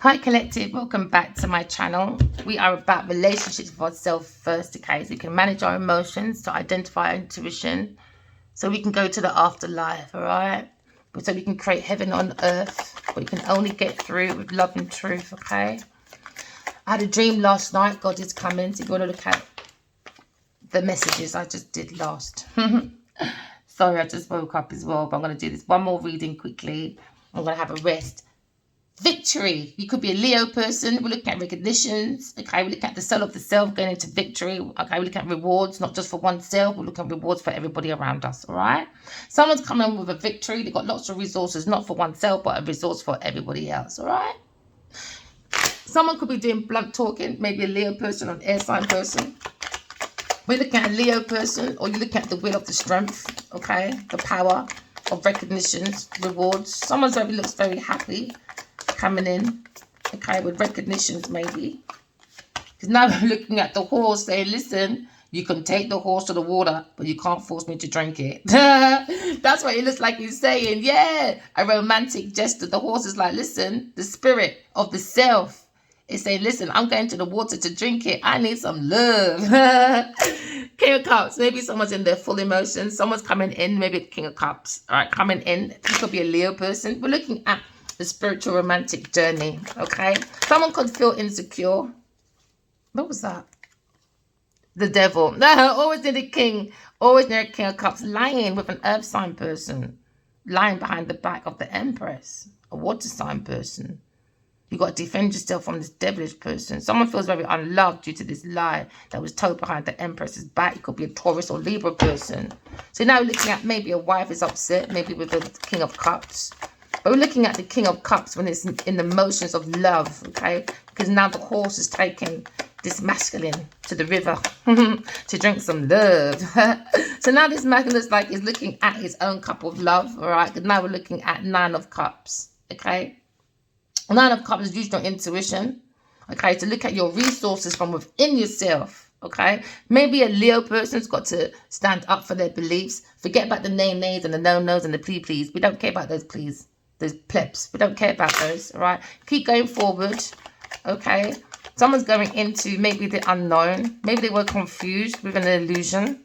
Hi Collective, welcome back to my channel. We are about relationships with ourselves first, okay? So we can manage our emotions, to identify our intuition, so we can go to the afterlife, all right? So we can create heaven on earth, but we can only get through with love and truth, okay? I had a dream last night. God is coming. So if you want to look at the messages I just did last. Sorry, I just woke up as well, but I'm going to do this one more reading quickly. I'm going to have a rest. Victory. You could be a Leo person. We're looking at recognitions. Okay, we're looking at the soul of the self going into victory. Okay, we're looking at rewards, not just for oneself. We're looking at rewards for everybody around us. All right. Someone's coming with a victory. They've got lots of resources, not for oneself, but a resource for everybody else. All right. Someone could be doing blunt talking. Maybe a Leo person or an air sign person. We're looking at a Leo person, or you're looking at the will of the strength. Okay, the power of recognitions, rewards. Someone's looks very happy. Coming in, okay, with recognitions maybe. Because now we're looking at the horse saying, listen, you can take the horse to the water, but you can't force me to drink it. That's what it looks like he's saying. Yeah, a romantic gesture. The horse is like, listen, the spirit of the self is saying, listen, I'm going to the water to drink it. I need some love. King of Cups. Maybe someone's in their full emotions. Someone's coming in, maybe King of Cups. All right, coming in. This could be a Leo person. We're looking at the spiritual romantic journey, okay? Someone could feel insecure. What was that? The devil. No, always near the king. Always near a King of Cups. Lying with an earth sign person. Lying behind the back of the Empress. A water sign person. You got to defend yourself from this devilish person. Someone feels very unloved due to this lie that was told behind the Empress's back. It could be a Taurus or Libra person. So now we're looking at maybe a wife is upset, maybe with the King of Cups. But we're looking at the King of Cups when it's in the motions of love, okay? Because now the horse is taking this masculine to the river to drink some love. So now this masculine is like he's looking at his own cup of love, all right? Because now we're looking at Nine of Cups, okay? Nine of Cups is using your intuition, okay? To look at your resources from within yourself, okay? Maybe a Leo person's got to stand up for their beliefs. Forget about the nays and the no-nos and the please. We don't care about those please. Those plebs. We don't care about those, all right? Keep going forward, okay? Someone's going into maybe the unknown. Maybe they were confused with an illusion.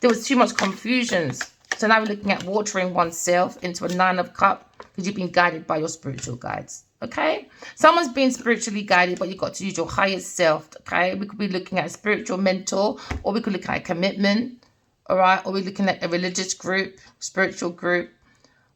There was too much confusion. So now we're looking at watering oneself into a Nine of Cups because you've been guided by your spiritual guides, okay? Someone's being spiritually guided, but you've got to use your highest self, okay? We could be looking at a spiritual mentor, or we could look at a commitment, all right? Or we're looking at a religious group, spiritual group.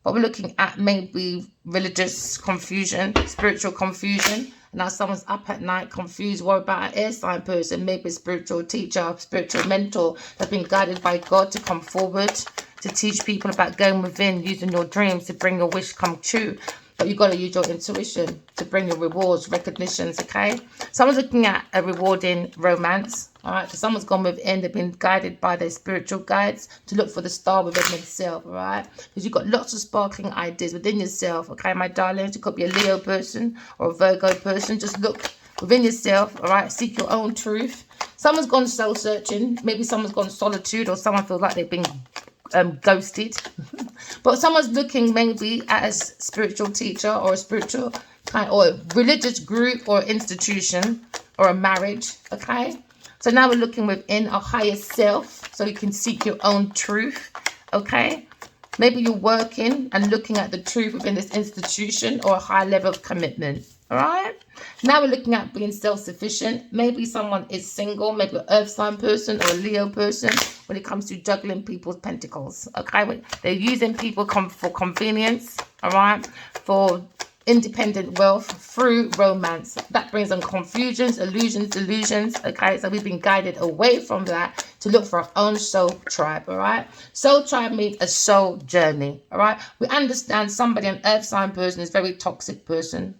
But we're looking at maybe religious confusion, spiritual confusion. Now someone's up at night confused. What about an air sign person? Maybe a spiritual teacher, spiritual mentor that's been guided by God to come forward, to teach people about going within, using your dreams to bring your wish come true. But you've got to use your intuition to bring your rewards, recognitions, okay? Someone's looking at a rewarding romance, all right? So someone's gone within, they've been guided by their spiritual guides to look for the star within themselves, all right? Because you've got lots of sparkling ideas within yourself, okay, my darlings? You could be a Leo person or a Virgo person. Just look within yourself, all right? Seek your own truth. Someone's gone soul searching. Maybe someone's gone solitude, or someone feels like they've been ghosted. But someone's looking maybe at a spiritual teacher or a spiritual kind or a religious group or institution or a marriage, okay? So now we're looking within our higher self so you can seek your own truth, okay? Maybe you're working and looking at the truth within this institution or a high level of commitment, all right? Now we're looking at being self-sufficient. Maybe someone is single, maybe an earth sign person or a Leo person when it comes to juggling people's pentacles, okay? They're using people for convenience, all right? For independent wealth through romance. That brings on confusions, illusions, delusions, okay? So we've been guided away from that to look for our own soul tribe, all right? Soul tribe means a soul journey, all right? We understand somebody, an earth sign person, is a very toxic person.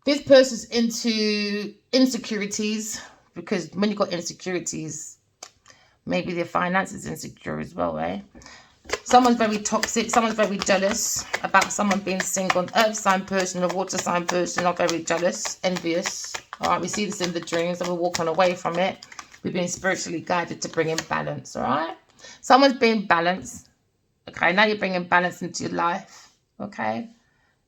This person's into insecurities, because when you've got insecurities, maybe their finances insecure as well, right? Someone's very toxic. Someone's very jealous about someone being single. An earth sign person, a water sign person are very jealous, envious. All right, we see this in the dreams and we're walking away from it. We've been spiritually guided to bring in balance, all right? Someone's being balanced. Okay, now you're bringing balance into your life, okay?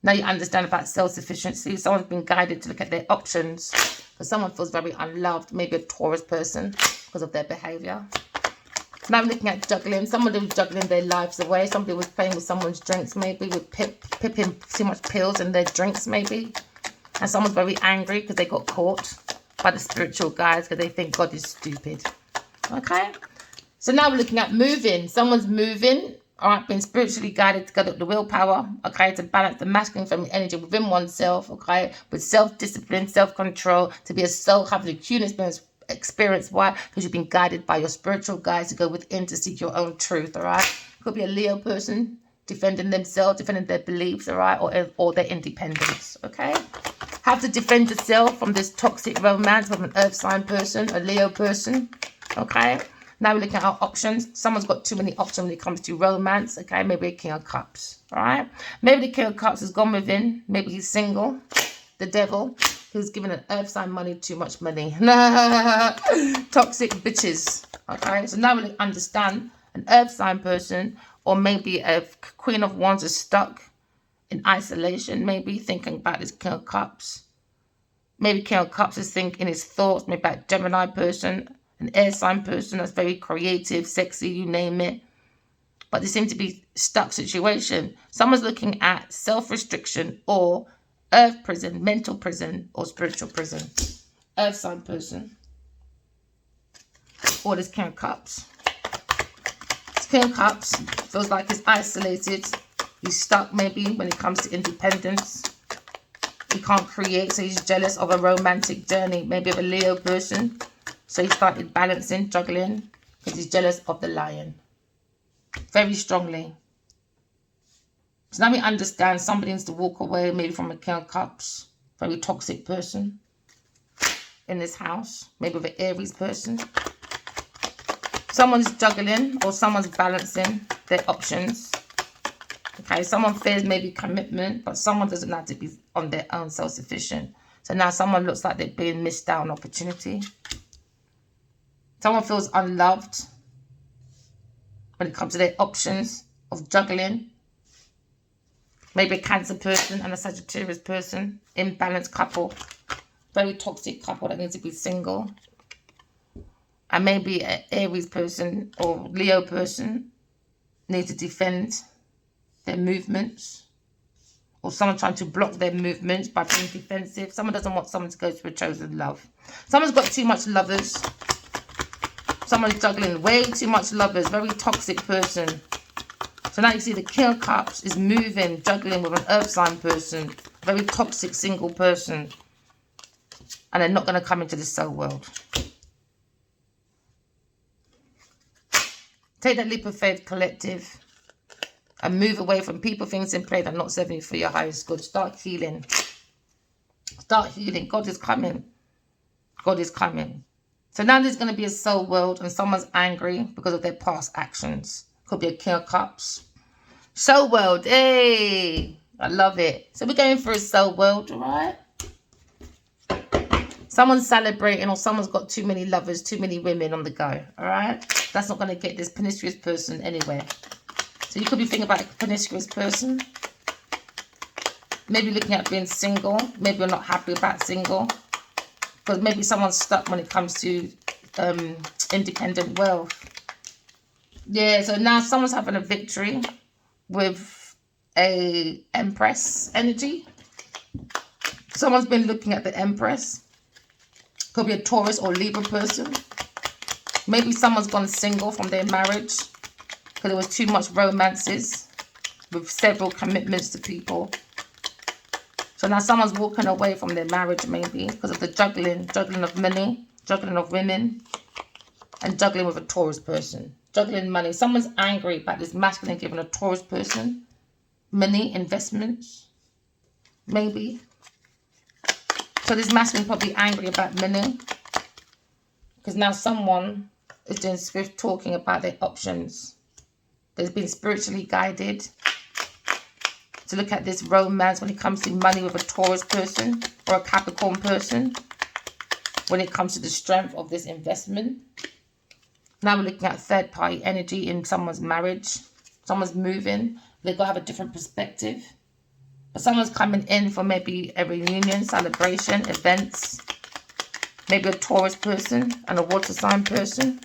Now you understand about self-sufficiency. Someone's been guided to look at their options because someone feels very unloved, maybe a Taurus person, because of their behavior. Now I'm looking at juggling. Somebody was juggling their lives away. Somebody was playing with someone's drinks, maybe with pipping too much pills in their drinks, maybe. And someone's very angry because they got caught by the spiritual guides because they think God is stupid. Okay? So now we're looking at moving. Someone's moving, all right, being spiritually guided to get up the willpower, okay, to balance the masculine feminine energy within oneself, okay, with self-discipline, self-control, to be a soul, having a human experience. Why? Because you've been guided by your spiritual guides to go within to seek your own truth, all right? Could be a Leo person defending themselves, defending their beliefs, all right, or their independence, okay? Have to defend yourself from this toxic romance with an earth sign person, a Leo person, okay? Now we're looking at our options. Someone's got too many options when it comes to romance, okay? Maybe a King of Cups, all right? Maybe the King of Cups has gone within. Maybe he's single. The devil, who's given an earth sign money, too much money. Toxic bitches, okay? So now we understand an earth sign person, or maybe a Queen of Wands is stuck in isolation, maybe thinking about this King of Cups. Maybe King of Cups is thinking his thoughts, maybe about Gemini person, an air sign person that's very creative, sexy, you name it. But they seem to be stuck situation. Someone's looking at self-restriction or earth prison, mental prison, or spiritual prison. Earth sign person. Or this King of Cups. This King of Cups feels like he's isolated. He's stuck maybe when it comes to independence. He can't create, so he's jealous of a romantic journey. Maybe of a Leo person. So he started balancing, juggling, because he's jealous of the lion. Very strongly. So now we understand somebody needs to walk away maybe from a King of Cups. Very toxic person in this house. Maybe with an Aries person. Someone's juggling or someone's balancing their options. Okay, someone fears maybe commitment, but someone doesn't have to be on their own self-sufficient. So now someone looks like they're being missed out on opportunity. Someone feels unloved when it comes to their options of juggling. Maybe a Cancer person and a Sagittarius person. Imbalanced couple. Very toxic couple that needs to be single. And maybe an Aries person or Leo person needs to defend their movements. Or someone trying to block their movements by being defensive. Someone doesn't want someone to go to a chosen love. Someone's got too much lovers. Someone's juggling way too much lovers. Very toxic person. So now you see the King of Cups is moving, juggling with an earth sign person. Very toxic single person. And they're not going to come into the soul world. Take that leap of faith, collective. And move away from people, things in play that are not serving you for your highest good. Start healing. Start healing. God is coming. God is coming. So now there's going to be a soul world and someone's angry because of their past actions. Could be a King of Cups. Soul world. Hey, I love it. So we're going for a soul world, all right? Someone's celebrating or someone's got too many lovers, too many women on the go, all right? That's not going to get this promiscuous person anywhere. So you could be thinking about a promiscuous person. Maybe looking at being single. Maybe you're not happy about single. Because maybe someone's stuck when it comes to independent wealth. Yeah, so now someone's having a victory with a Empress energy. Someone's been looking at the Empress. Could be a Taurus or Libra person. Maybe someone's gone single from their marriage because there was too much romances with several commitments to people. So now someone's walking away from their marriage maybe because of the juggling of money, juggling of women, and juggling with a Taurus person. Juggling money. Someone's angry about this masculine giving a Taurus person money, investments, maybe. So this masculine probably angry about money because now someone is doing swift talking about their options. They've been spiritually guided to look at this romance when it comes to money with a Taurus person or a Capricorn person. When it comes to the strength of this investment. Now we're looking at third party energy in someone's marriage. Someone's moving. They've got to have a different perspective. But someone's coming in for maybe a reunion, celebration, events. Maybe a Taurus person and a water sign person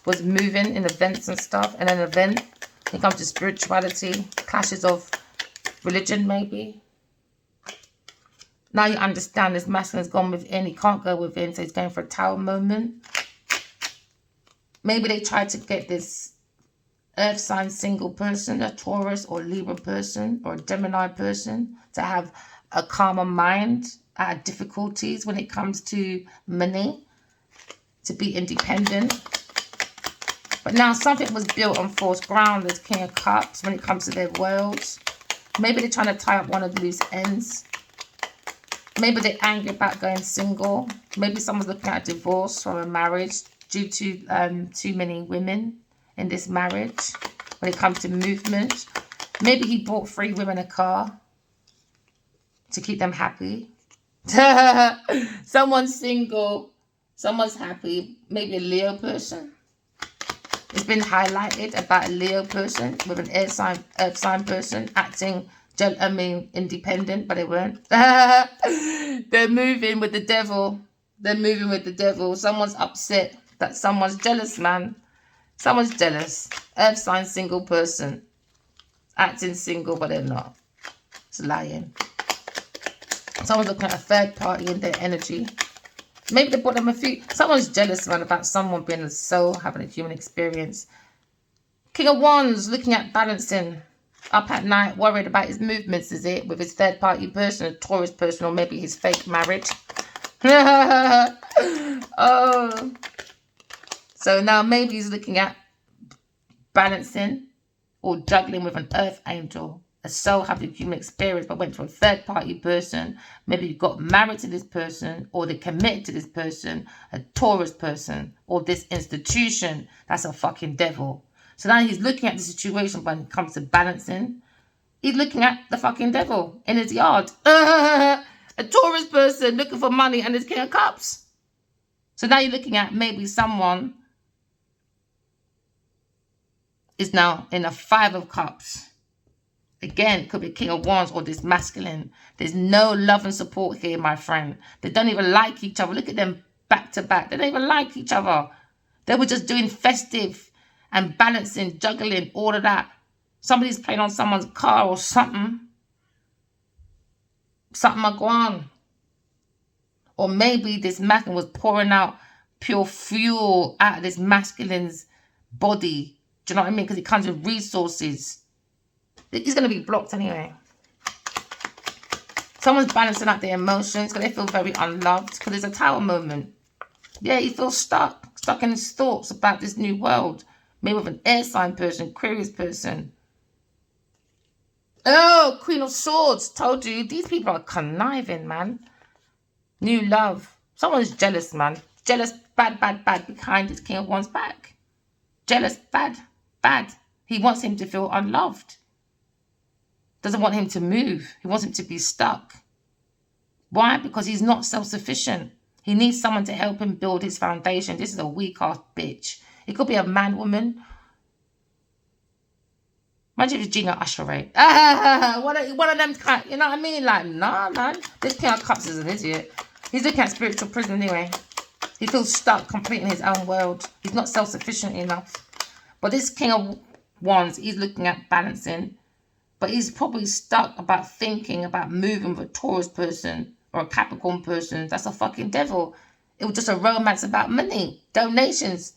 was moving in events and stuff. And an event, when it comes to spirituality, clashes of religion maybe. Now you understand this masculine's gone within. He can't go within, so he's going for a tower moment. Maybe they tried to get this earth sign single person, a Taurus or Libra person or a Gemini person, to have a calmer mind at difficulties when it comes to money, to be independent. But now something was built on false ground. There's King of Cups when it comes to their worlds. Maybe they're trying to tie up one of the loose ends. Maybe they're angry about going single. Maybe someone's looking at a divorce from a marriage due to too many women in this marriage when it comes to movement. Maybe he bought 3 women a car to keep them happy. Someone's single, someone's happy. Maybe a Leo person. It's been highlighted about a Leo person with an earth sign person acting, independent, but they weren't. They're moving with the devil. They're moving with the devil. Someone's upset that someone's jealous, man. Someone's jealous. Earth sign single person. Acting single, but they're not. It's lying. Someone's looking at a third party in their energy. Maybe they bought them a few. Someone's jealous, man, about someone being a soul, having a human experience. King of Wands, looking at balancing. Up at night, worried about his movements, is it? With his third party person, a Taurus person, or maybe his fake marriage. Oh. So now maybe he's looking at balancing or juggling with an earth angel. A soul having human experience but went to a third party person. Maybe you got married to this person or they committed to this person, a Taurus person, or this institution. That's a fucking devil. So now he's looking at the situation when it comes to balancing. He's looking at the fucking devil in his yard. A Taurus person looking for money and his King of Cups. So now you're looking at maybe someone is now in a 5 of Cups. Again, it could be King of Wands or this masculine. There's no love and support here, my friend. They don't even like each other. Look at them back to back. They don't even like each other. They were just doing festive and balancing, juggling, all of that. Somebody's playing on someone's car or something. Something are going on. Or maybe this masculine was pouring out pure fuel out of this masculine's body. Do you know what I mean? Because it comes with resources. He's going to be blocked anyway. Someone's balancing out their emotions because they feel very unloved. Because there's a tower moment. Yeah, he feels stuck in his thoughts about this new world. Maybe with an air sign person, Aquarius person. Oh, Queen of Swords. Told you, these people are conniving, man. New love. Someone's jealous, man. Jealous, bad, behind his King of Wands back. Jealous, bad. He wants him to feel unloved. Doesn't want him to move. He wants him to be stuck. Why? Because he's not self-sufficient. He needs someone to help him build his foundation. This is a weak-ass bitch. It could be a man, woman. Imagine if it's Gina Usher, right? One of them, you know what I mean? Like, nah, man. This King of Cups is an idiot. He's looking at spiritual prison anyway. He feels stuck, complete in his own world. He's not self-sufficient enough. But this King of Wands, he's looking at balancing. But he's probably stuck about thinking about moving with a Taurus person or a Capricorn person. That's a fucking devil. It was just a romance about money, donations,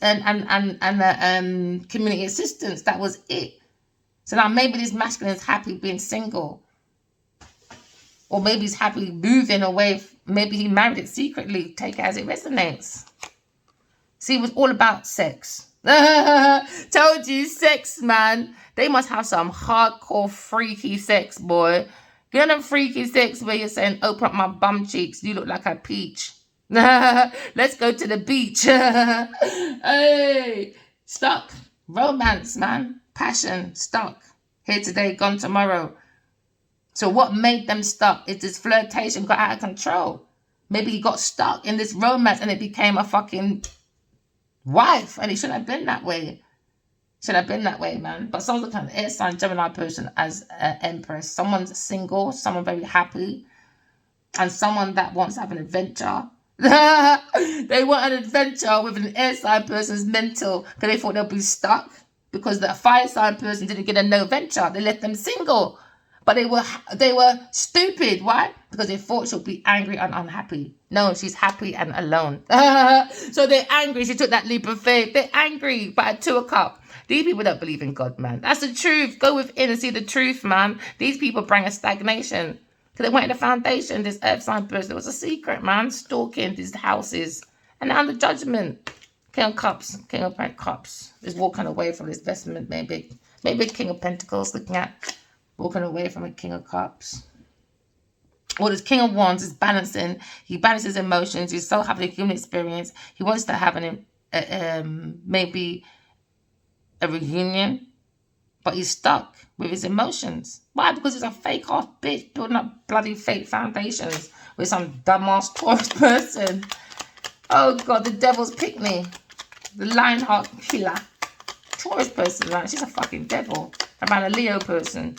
and community assistance. That was it. So now maybe this masculine is happy being single. Or maybe he's happy moving away. Maybe he married it secretly. Take it as it resonates. See, it was all about sex. Told you, sex, man. They must have some hardcore freaky sex, boy. You know them freaky sex where you're saying, open up my bum cheeks, you look like a peach. Let's go to the beach. Hey, stuck. Romance, man. Passion, stuck. Here today, gone tomorrow. So what made them stuck is this flirtation got out of control. Maybe he got stuck in this romance and it became a fucking wife, and it shouldn't have been that way. Should have been that way, man. But someone's looking at the air sign Gemini person as an empress. Someone's single, someone very happy, and someone that wants to have an adventure. They want an adventure with an air sign person's mental because they thought they'll be stuck because the fire sign person didn't get a no venture. They left them single. But they were stupid. Why? Because they thought she'll be angry and unhappy. No, she's happy and alone. So they're angry. She took that leap of faith. They're angry by a 2 of cups. These people don't believe in God, man. That's the truth. Go within and see the truth, man. These people bring a stagnation. Because they went in the foundation. This earth sign person, it was a secret, man. Stalking these houses. And now the judgment. King of Cups. King of Cups is walking away from this vestment, maybe. Maybe King of Pentacles looking at walking away from a King of Cups. Or this King of Wands is balancing. He balances emotions. He's so having a human experience. He wants to have maybe a reunion, but he's stuck with his emotions. Why? Because he's a fake off bitch building up bloody fake foundations with some dumbass Taurus person. Oh God, the devil's picked me. The Lionheart killer. Taurus person, man. She's a fucking devil. Around a Leo person.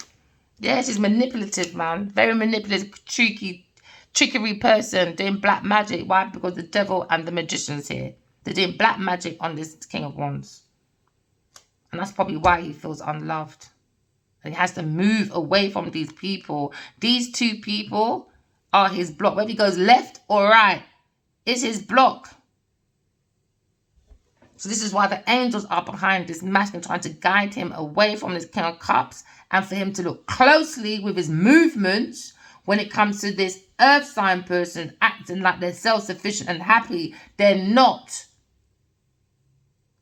Yeah, she's manipulative, man. Very manipulative, trickery person doing black magic. Why? Because the devil and the magician's here. They're doing black magic on this King of Wands. And that's probably why he feels unloved. And he has to move away from these people. These 2 people are his block. Whether he goes left or right, it's his block. So this is why the angels are behind this masculine, trying to guide him away from this King of Cups and for him to look closely with his movements when it comes to this earth sign person acting like they're self-sufficient and happy. They're not.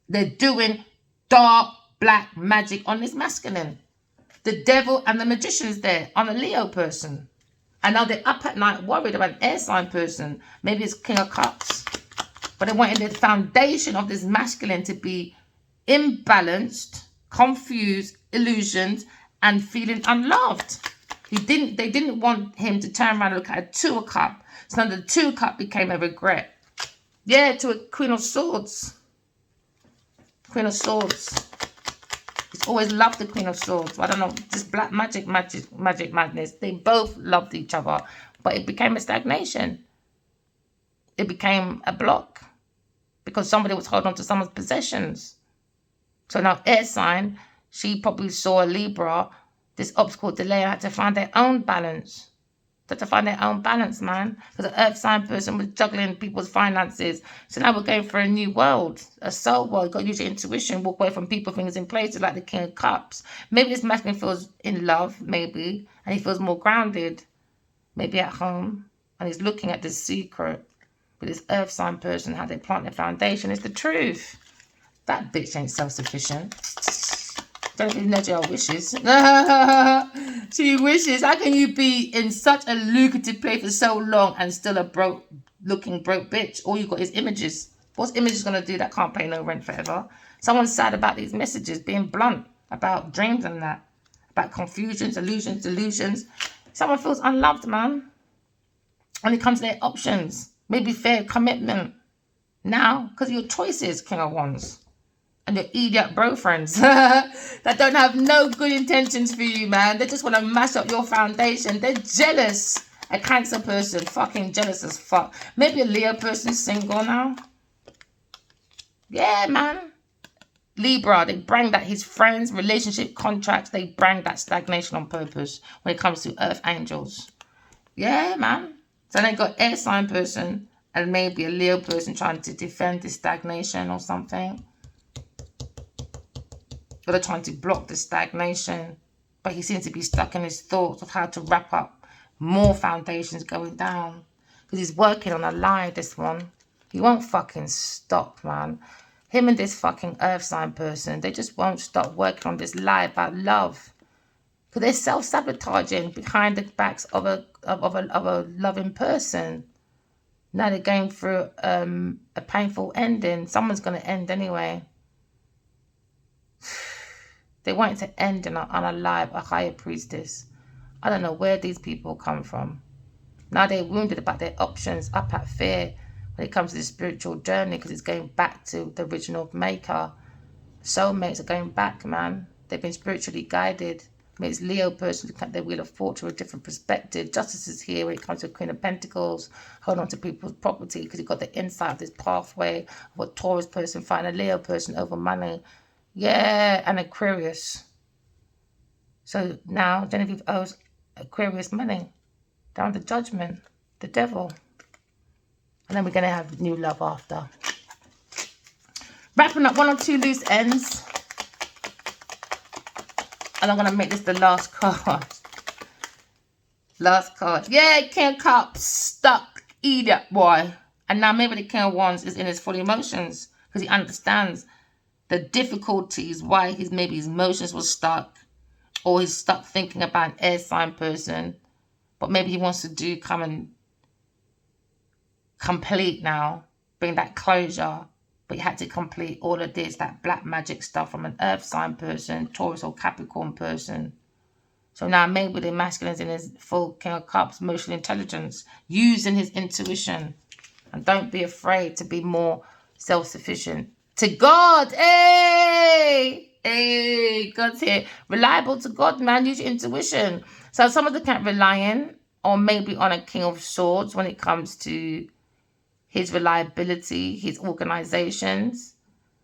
They're doing dark black magic on this masculine. The devil and the magician is there on a Leo person. And now they're up at night worried about an air sign person. Maybe it's King of Cups. But they wanted the foundation of this masculine to be imbalanced, confused, illusioned, and feeling unloved. They didn't want him to turn around and look at a 2 of cups. So now the 2 of cups became a regret. Yeah, to a Queen of Swords. Queen of Swords. He's always loved the Queen of Swords. I don't know, just black magic, madness. They both loved each other, but it became a stagnation. It became a block because somebody was holding on to someone's possessions. So now air sign, she probably saw a Libra, this obstacle delay, had to find their own balance. They had to find their own balance, man. Because the earth sign person was juggling people's finances. So now we're going for a new world, a soul world. You've got to use your intuition, walk away from people, things in places like the King of Cups. Maybe this masculine feels in love, maybe, and he feels more grounded, maybe at home. And he's looking at this secret with this earth sign person, how they plant their foundation. It's the truth. That bitch ain't self-sufficient. Don't even know your wishes. She wishes. How can you be in such a lucrative place for so long and still a broke bitch? All you got is images. What's images going to do that can't pay no rent forever? Someone's sad about these messages, being blunt about dreams and that. About confusions, illusions, delusions. Someone feels unloved, man. When it comes to their options. Maybe fair commitment. Now, because of your choices, King of Wands. And your idiot bro friends that don't have no good intentions for you, man. They just want to mash up your foundation. They're jealous. A Cancer person, fucking jealous as fuck. Maybe a Leo person single now. Yeah, man. Libra, they bring that his friends, relationship, contracts, they bring that stagnation on purpose when it comes to earth angels. Yeah, man. So they got air sign person and maybe a Leo person trying to defend this stagnation or something. But they're trying to block the stagnation. But he seems to be stuck in his thoughts of how to wrap up more foundations going down. Because he's working on a lie, this one. He won't fucking stop, man. Him and this fucking earth sign person, they just won't stop working on this lie about love. Because they're self-sabotaging behind the backs of a loving person. Now they're going through a painful ending. Someone's going to end anyway. They want it to end on a lie, a higher priestess. I don't know where these people come from. Now they're wounded about their options, up at fear when it comes to the spiritual journey because it's going back to the original maker. Soulmates are going back, man. They've been spiritually guided. I mean, it's Leo person looking at their Wheel of Fortune with a different perspective. Justice is here when it comes to Queen of Pentacles. Hold on to people's property because you've got the insight of this pathway of what Taurus person find a Leo person over money. Yeah, and Aquarius. So now Genevieve owes Aquarius money. Down to Judgment, the devil. And then we're going to have new love after. Wrapping up 1 or 2 loose ends. And I'm going to make this the last card. Last card. Yeah, King of Cups. Stuck. Idiot, boy. And now maybe the King of Wands is in his full emotions. Because he understands the difficulties. Why maybe his emotions were stuck. Or he's stuck thinking about an air sign person. But maybe he wants to come and complete now. Bring that closure. But you had to complete all of this, that black magic stuff from an earth sign person, Taurus or Capricorn person. So now maybe the masculine's in his full King of Cups, emotional intelligence, using his intuition. And don't be afraid to be more self-sufficient. To God, hey! Hey, God's here. Reliable to God, man. Use your intuition. So some of them can't rely on, or maybe on a King of Swords when it comes to his reliability, his organizations.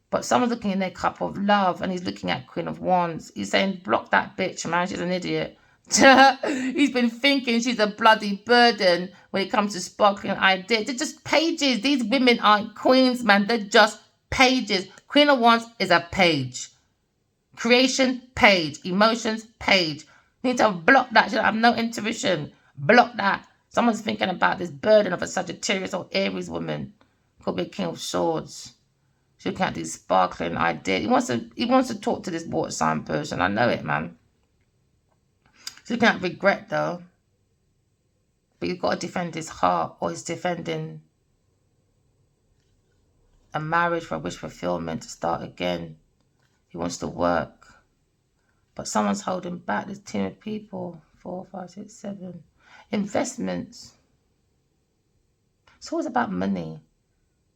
But someone's looking in their cup of love and he's looking at Queen of Wands. He's saying, block that bitch, man. She's an idiot. He's been thinking she's a bloody burden when it comes to sparkling ideas. They're just pages. These women aren't queens, man. They're just pages. Queen of Wands is a page. Creation, page. Emotions, page. You need to block that. She don't have no intuition. Block that. Someone's thinking about this burden of a Sagittarius or Aries woman. Could be a King of Swords. She's looking at these sparkling ideas. He wants to talk to this water sign person. I know it, man. She's looking at regret, though. But you've got to defend his heart, or he's defending a marriage for a wish fulfillment to start again. He wants to work. But someone's holding back this team of people. 4, 5, 6, 7. Investments. It's always about money.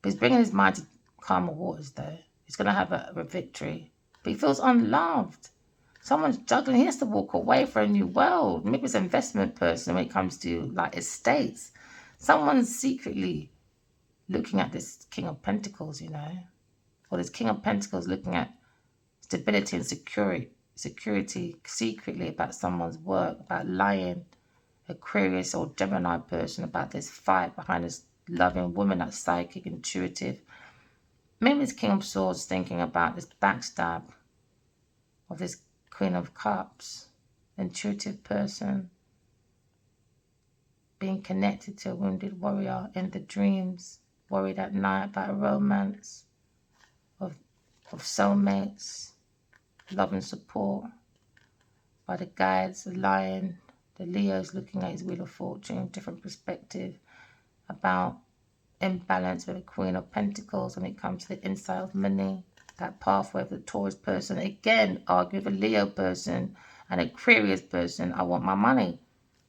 But he's bringing his mind to calmer waters, though. He's going to have a victory. But he feels unloved. Someone's juggling. He has to walk away for a new world. Maybe it's an investment person when it comes to, like, estates. Someone's secretly looking at this King of Pentacles, you know. Or this King of Pentacles looking at stability and security secretly about someone's work, about lying. Aquarius or Gemini person, about this fight behind this loving woman that's psychic, intuitive. Maybe this King of Swords thinking about this backstab of this Queen of Cups, intuitive person, being connected to a wounded warrior in the dreams, worried at night about a romance, of soulmates, love and support by the guides, the lion. The Leo's looking at his Wheel of Fortune, different perspective about imbalance with the Queen of Pentacles when it comes to the inside of money, that pathway of the Taurus person. Again, argue with a Leo person and Aquarius person. I want my money.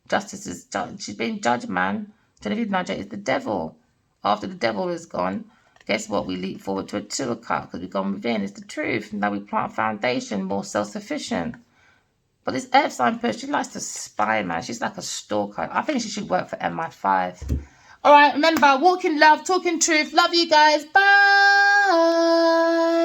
Justice is, she's being judged, man. Genevieve Naja is the devil. After the devil is gone, guess what? We leap forward to a 2 of Cups because we've gone within. It's the truth. Now we plant a foundation, more self-sufficient. But this earth sign person, she likes to spy, man. She's like a stalker. I think she should work for MI5. All right, remember, walking love, talking truth. Love you guys. Bye.